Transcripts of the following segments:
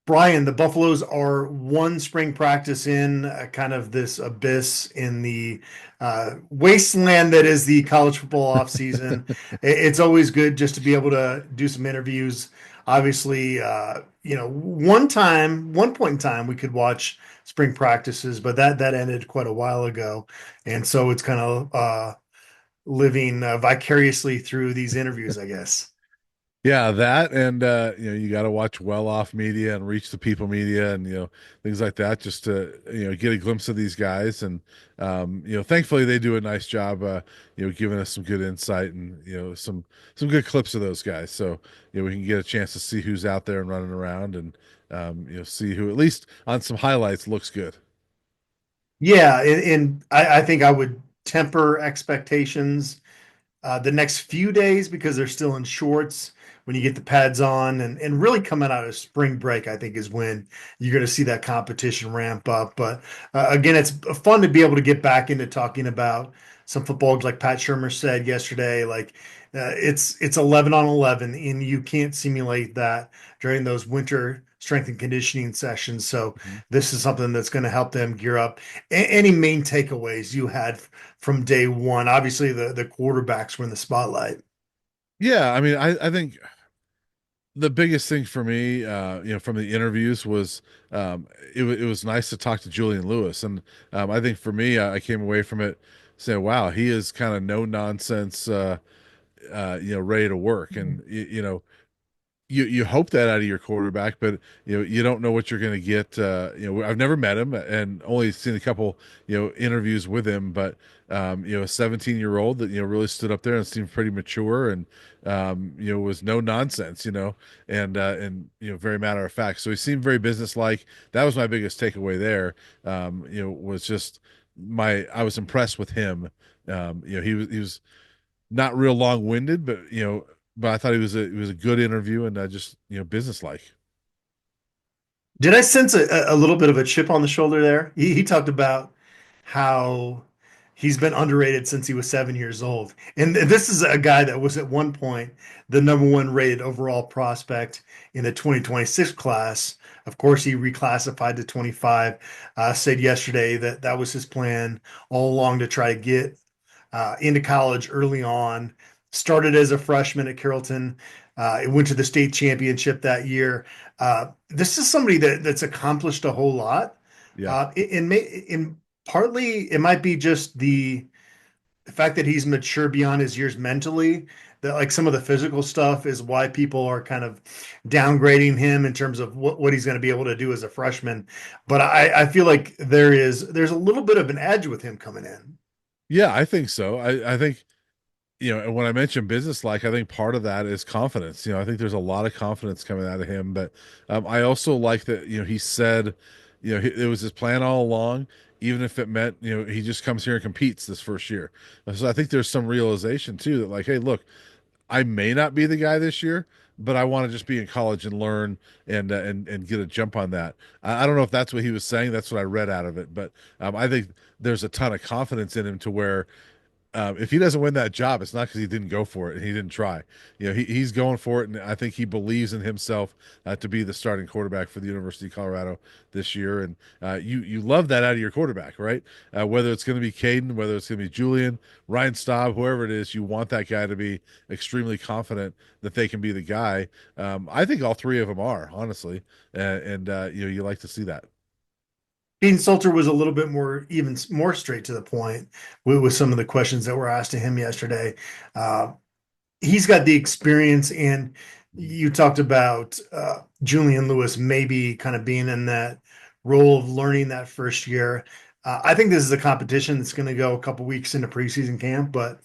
Brian, the Buffaloes are one spring practice in kind of this abyss in the wasteland that is the college football offseason. It's always good just to be able to do some interviews. Obviously, one point in time, we could watch spring practices, but that ended quite a while ago, and so it's kind of living vicariously through these interviews, I guess. Yeah, that and you got to watch well off media and reach the people media and things like that just to get a glimpse of these guys and thankfully they do a nice job giving us some good insight and some good clips of those guys so we can get a chance to see who's out there and running around and see who at least on some highlights looks good. Yeah, and I think I would temper expectations the next few days because they're still in shorts. When you get the pads on and really coming out of spring break, I think is when you're going to see that competition ramp up. But again, it's fun to be able to get back into talking about some football, like Pat Shermer said yesterday. Like it's 11 on 11, and you can't simulate that during those winter strength and conditioning sessions. So Mhm. this is something that's going to help them gear up. Any main takeaways you had from day one? Obviously, the quarterbacks were in the spotlight. Yeah, I mean, I think the biggest thing for me, from the interviews was it was nice to talk to Julian Lewis, and I think for me, I came away from it saying, "Wow, he is kind of no nonsense, ready to work." And you hope that out of your quarterback, but you don't know what you're going to get. I've never met him and only seen a couple interviews with him, but a 17-year-old that really stood up there and seemed pretty mature and was no nonsense, and very matter of fact. So he seemed very businesslike. That was my biggest takeaway there. Was just my I was impressed with him. He was not real long-winded, but I thought it was a good interview and just businesslike. Did I sense a little bit of a chip on the shoulder there? He talked about how he's been underrated since he was 7 years old. And this is a guy that was at one point the number one rated overall prospect in the 2026 class. Of course, he reclassified to 25. Said yesterday that that was his plan all along to try to get into college early on. Started as a freshman at Carrollton. It went to the state championship that year. This is somebody that's accomplished a whole lot. Yeah. In partly it might be just the fact that he's mature beyond his years mentally. That like some of the physical stuff is why people are kind of downgrading him in terms of what he's going to be able to do as a freshman. But I feel like there's a little bit of an edge with him coming in. Yeah, I think so. I think and when I mentioned business-like, I think part of that is confidence. I think there's a lot of confidence coming out of him, but I also like that he said it was his plan all along, even if it meant he just comes here and competes this first year. So I think there's some realization too that like, hey, look, I may not be the guy this year, but I want to just be in college and learn and get a jump on that. I don't know if that's what he was saying. That's what I read out of it, but I think there's a ton of confidence in him to where if he doesn't win that job, it's not because he didn't go for it and he didn't try. He's going for it, and I think he believes in himself to be the starting quarterback for the University of Colorado this year. And you love that out of your quarterback, right? Whether it's going to be Caden, whether it's going to be Julian, Ryan Staub, whoever it is, you want that guy to be extremely confident that they can be the guy. I think all three of them are, honestly, and you like to see that. Dean Salter was a little bit more even more straight to the point with some of the questions that were asked to him yesterday. Uh, he's got the experience, and you talked about Julian Lewis maybe kind of being in that role of learning that first year. I think this is a competition that's going to go a couple weeks into preseason camp, but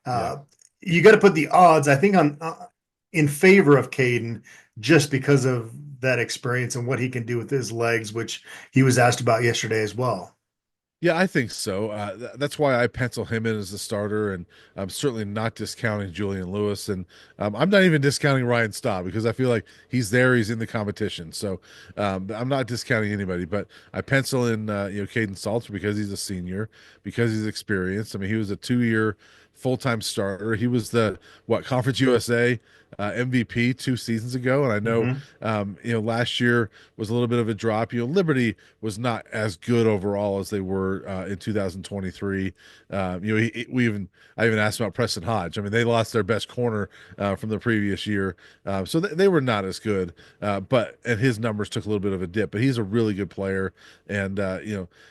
Yeah. uh, you got to put the odds, I think, on in favor of Caden just because of that experience and what he can do with his legs, which he was asked about yesterday as well. Yeah, I think so. That's why I pencil him in as the starter, and I'm certainly not discounting Julian Lewis, and I'm not even discounting Ryan Staub because I feel like he's there, he's in the competition. So I'm not discounting anybody, but I pencil in Caden Salter because he's a senior, because he's experienced. I mean, he was a 2-year full-time starter. He was the Conference USA MVP 2 seasons ago, and I know Hmm. last year was a little bit of a drop. Liberty was not as good overall as they were in 2023. I even asked about Preston Hodge. I mean, they lost their best corner from the previous year, so they were not as good. And his numbers took a little bit of a dip. But he's a really good player, and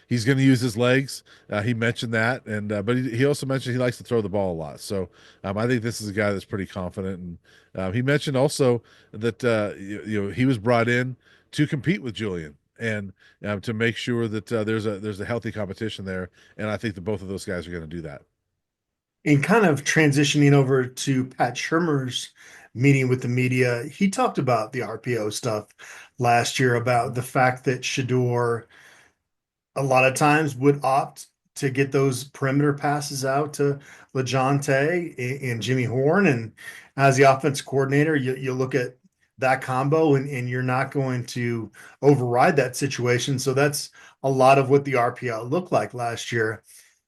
he's going to use his legs. He mentioned that, and but he also mentioned he likes to throw the ball a lot. So I think this is a guy that's pretty confident. And he mentioned also that he was brought in to compete with Julian and to make sure that there's a healthy competition there. And I think that both of those guys are going to do that. And kind of transitioning over to Pat Shermer's meeting with the media, he talked about the RPO stuff last year about the fact that Shador a lot of times would opt to get those perimeter passes out to LeJounte and Jimmy Horn. And as the offense coordinator, you look at that combo and you're not going to override that situation. So that's a lot of what the RPO looked like last year.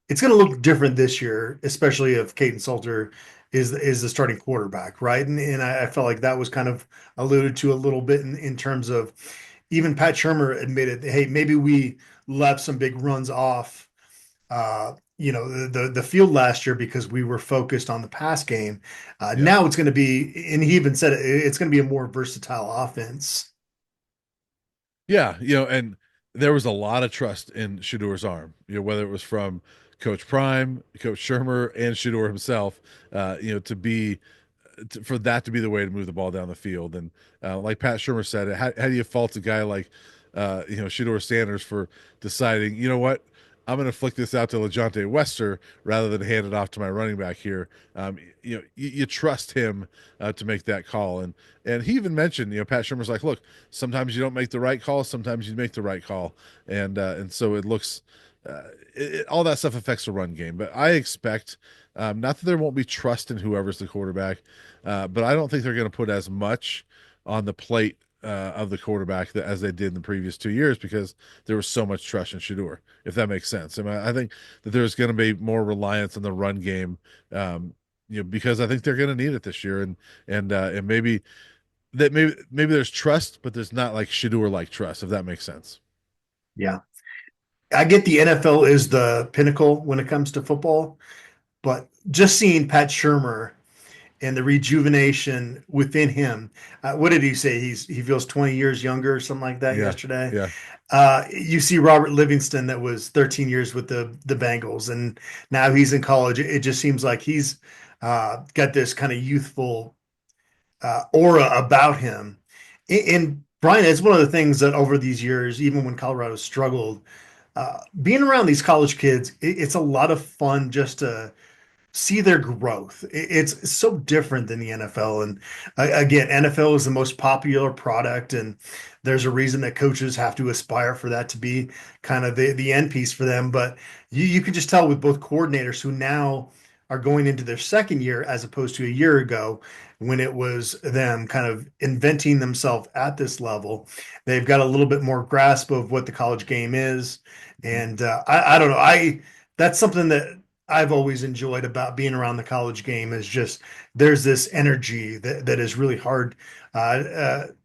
It's going to look different this year, especially if Caden Salter is the starting quarterback, right? And I felt like that was kind of alluded to a little bit in terms of even Pat Shermer admitted, hey, maybe we left some big runs off, the field last year because we were focused on the pass game. Yeah. Now it's going to be, and he even said it's going to be a more versatile offense. Yeah, and there was a lot of trust in Shador's arm. Whether it was from Coach Prime, Coach Shermer, and Shador himself, for that to be the way to move the ball down the field. And like Pat Shermer said, how do you fault a guy like Shador Sanders for deciding, you know what, I'm going to flick this out to LeJounte Wester rather than hand it off to my running back here. You trust him to make that call, and he even mentioned, Pat Shermer's like, look, sometimes you don't make the right call, sometimes you make the right call, and so it looks. All that stuff affects the run game, but I expect not that there won't be trust in whoever's the quarterback, but I don't think they're going to put as much on the plate of the quarterback as they did in the previous 2 years because there was so much trust in Shador, if that makes sense. I think that there's going to be more reliance on the run game, because I think they're going to need it this year, and maybe there's trust, but there's not like Shador like trust, if that makes sense. Yeah. I get the NFL is the pinnacle when it comes to football, but just seeing Pat Shermer and the rejuvenation within him. What did he say? He feels 20 years younger or something like that Yeah, yesterday. yeah, You see Robert Livingston that was 13 years with the Bengals, and now he's in college. It just seems like he's got this kind of youthful aura about him. And Brian, it's one of the things that over these years, even when Colorado struggled, being around these college kids, it's a lot of fun just to see their growth. It's so different than the NFL. And again, NFL is the most popular product, and there's a reason that coaches have to aspire for that to be kind of the end piece for them. But you can just tell with both coordinators who now are going into their second year as opposed to a year ago when it was them kind of inventing themselves at this level. They've got a little bit more grasp of what the college game is. And I don't know. That's something that I've always enjoyed about being around the college game is just there's this energy that is really hard to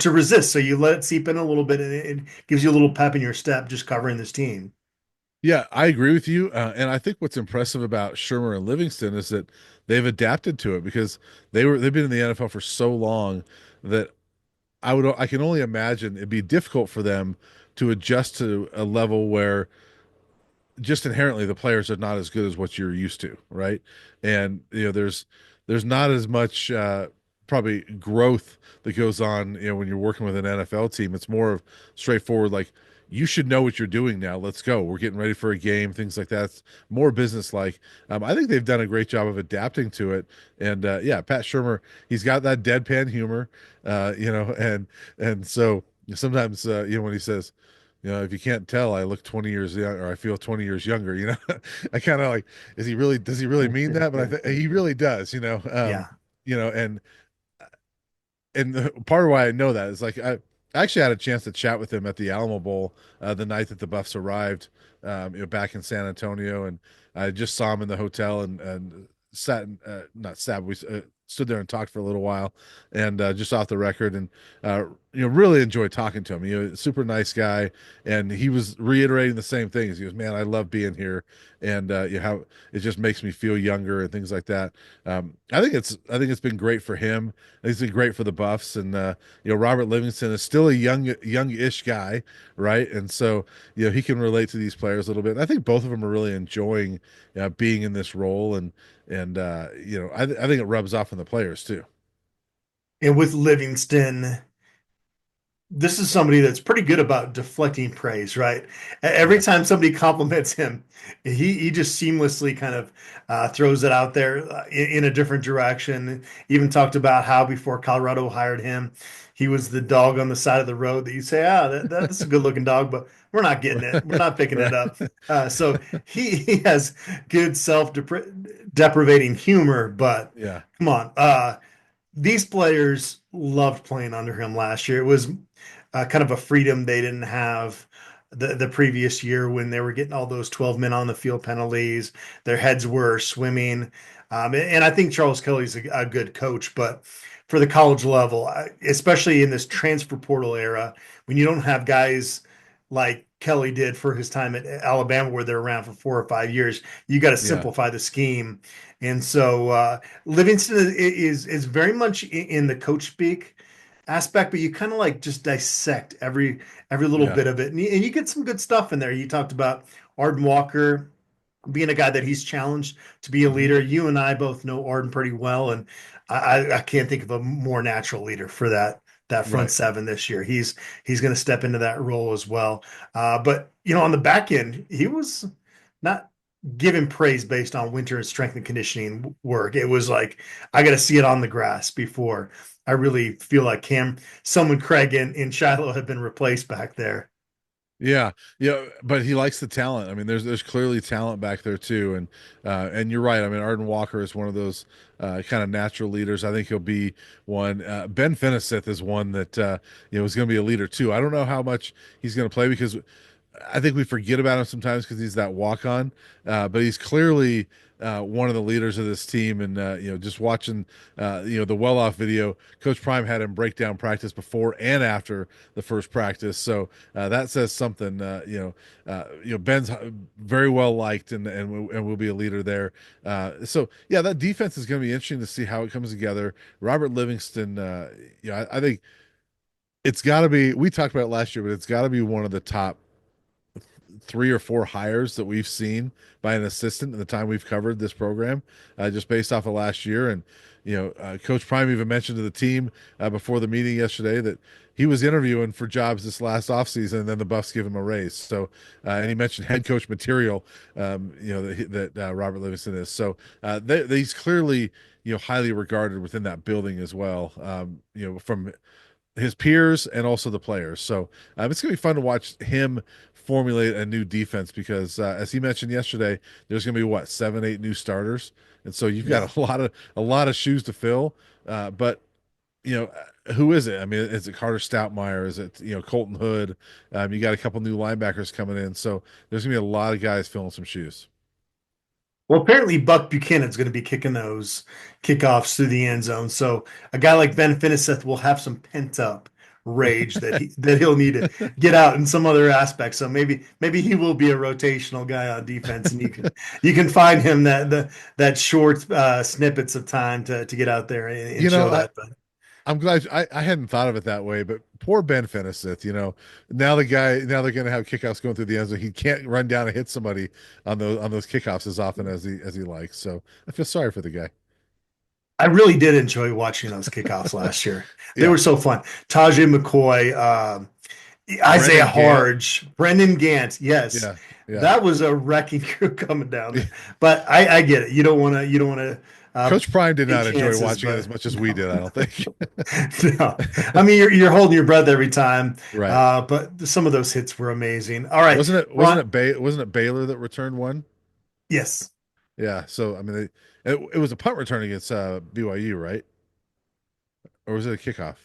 resist. So you let it seep in a little bit, and it gives you a little pep in your step just covering this team. yeah. I agree with you, and I think what's impressive about Shermer and Livingston is that they've adapted to it because they've been in the NFL for so long that I can only imagine it'd be difficult for them to adjust to a level where just inherently the players are not as good as what you're used to, right? And there's not as much probably growth that goes on, when you're working with an NFL team. It's more of straightforward, like you should know what you're doing now. Let's go. We're getting ready for a game, things like that. It's more business like. I think they've done a great job of adapting to it. And yeah, Pat Shermer, he's got that deadpan humor, and so sometimes when he says, if you can't tell, I look 20 years young, or I feel 20 years younger, I kind of like, does he really mean that? But I think he really does. Yeah. And part of why I know that is like, I actually had a chance to chat with him at the Alamo Bowl the night that the Buffs arrived, back in San Antonio, and I just saw him in the hotel and sat, not sat, we stood there and talked for a little while, and just off the record, and uh, really enjoyed talking to him. Super nice guy, and he was reiterating the same things. He goes, "Man, I love being here, and how it just makes me feel younger and things like that." I think it's been great for him. I think it's been great for the Buffs, and Robert Livingston is still a youngish guy, right? And so, he can relate to these players a little bit. And I think both of them are really enjoying being in this role, and I think it rubs off on the players too. And with Livingston, this is somebody that's pretty good about deflecting praise, right? Every Yeah, time somebody compliments him, he just seamlessly kind of throws it out there in a different direction. Even talked about how before Colorado hired him, he was the dog on the side of the road that you say, that's a good looking dog, but we're not getting it. We're not picking it right. up. So he has good self-deprivating humor, but Yeah, come on. These players loved playing under him last year. It was kind of a freedom they didn't have the previous year when they were getting all those 12 men on the field penalties. Their heads were swimming. And I think Charles Kelly's a good coach, but for the college level, especially in this transfer portal era, when you don't have guys like Kelly did for his time at Alabama, where they're around for 4 or 5 years, you got to yeah, simplify the scheme. And so Livingston is very much in the coach speak aspect, but you kind of like just dissect every little yeah, bit of it, and you get some good stuff in there. You talked about Arden Walker being a guy that he's challenged to be a hmm, leader. You and I both know Arden pretty well, and I can't think of a more natural leader for that front right. seven this year. He's going to step into that role as well. But on the back end, he was not given praise based on winter and strength and conditioning work. It was like I got to see it on the grass before I really feel like someone Craig in Shiloh had been replaced back there. Yeah, yeah, but he likes the talent. I mean, there's clearly talent back there too, and you're right. I mean, Arden Walker is one of those kind of natural leaders. I think he'll be one. Ben Finneseth is one that is going to be a leader too. I don't know how much he's going to play because I think we forget about him sometimes because he's that walk on, but he's clearly one of the leaders of this team. And just watching the well off video, Coach Prime had him break down practice before and after the first practice, so that says something. Ben's very well liked and will be a leader there. So yeah, that defense is going to be interesting to see how it comes together. Robert Livingston, I think it's got to be. We talked about it last year, but it's got to be one of the top three or four hires that we've seen by an assistant in the time we've covered this program, just based off of last year. And Coach Prime even mentioned to the team before the meeting yesterday that he was interviewing for jobs this last offseason, and then the Buffs give him a raise. So, and he mentioned head coach material, that Robert Livingston is. So, he's clearly highly regarded within that building as well. From his peers and also the players. So it's going to be fun to watch him formulate a new defense because, as he mentioned yesterday, there's going to be what 7, 8 new starters, and so you've Yeah. got a lot of shoes to fill. But who is it? I mean, is it Carter Stoutmeyer? Is it Colton Hood? You got a couple new linebackers coming in, so there's going to be a lot of guys filling some shoes. Well, apparently Buck Buchanan's going to be kicking those kickoffs through the end zone. So a guy like Ben Finneseth will have some pent up rage that he'll need to get out in some other aspect. So maybe he will be a rotational guy on defense, and you can find him that short snippets of time to get out there and You know, show I, that. But I'm glad I hadn't thought of it that way, but poor Ben Finneseth, now they're gonna have kickoffs going through the end zone. He can't run down and hit somebody on those kickoffs as often as he likes. So I feel sorry for the guy. I really did enjoy watching those kickoffs last year. They Yeah. were so fun. Tajay McCoy, Isaiah Brendan Gant. Harge, Brendan Gant. Yes, Yeah. Yeah. that was a wrecking crew coming down there. But I get it. You don't want to Coach Prime did take not enjoy chances, watching it but as much as we no, did, I don't think. no. I mean, you're holding your breath every time. Right. But some of those hits were amazing. All right, Wasn't it wasn't Ron. it wasn't it Baylor that returned one? Yes. Yeah. So I mean it was a punt return against BYU, right? Or was it a kickoff?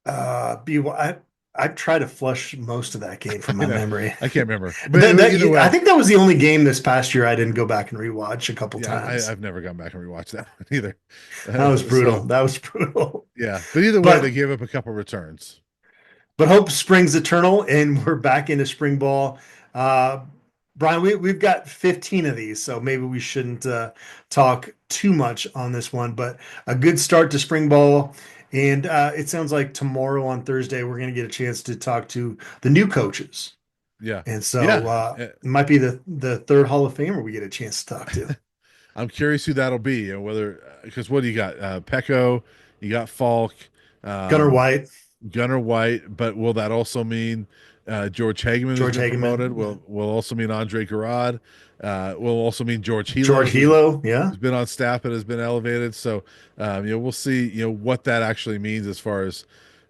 BY. I try to flush most of that game from I my know. memory. I can't remember, but That either I way, think that was the only game this past year I didn't go back and rewatch a couple yeah, times. I've never gone back and rewatched that one either. That was brutal. So That was brutal. yeah, but either way, they But gave up a couple returns. hope springs eternal, and we're back into spring ball. Uh, Brian, we've got 15 of these, so maybe we shouldn't talk too much on this one. But a good start to spring ball, and it sounds like tomorrow on Thursday we're going to get a chance to talk to the new coaches, Yeah, and so yeah. it might be the third Hall of Famer we get a chance to talk to. I'm curious who that'll be, and whether because what do you got? Pecco, you got Falk, Gunnar um, White, Gunnar White, but will that also mean George Hageman, who's George been promoted? Hageman, Will also mean Andre Garad. Will also mean George Hilo, George Hilo, yeah. who's been on staff and has been elevated. So we'll see what that actually means as far as.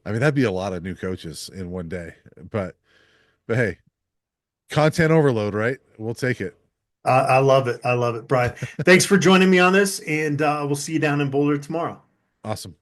I mean, that'd be a lot of new coaches in one day, but hey, content overload, right? We'll take it. I love it. I love it, Brian. Thanks for joining me on this, and we'll see you down in Boulder tomorrow. Awesome.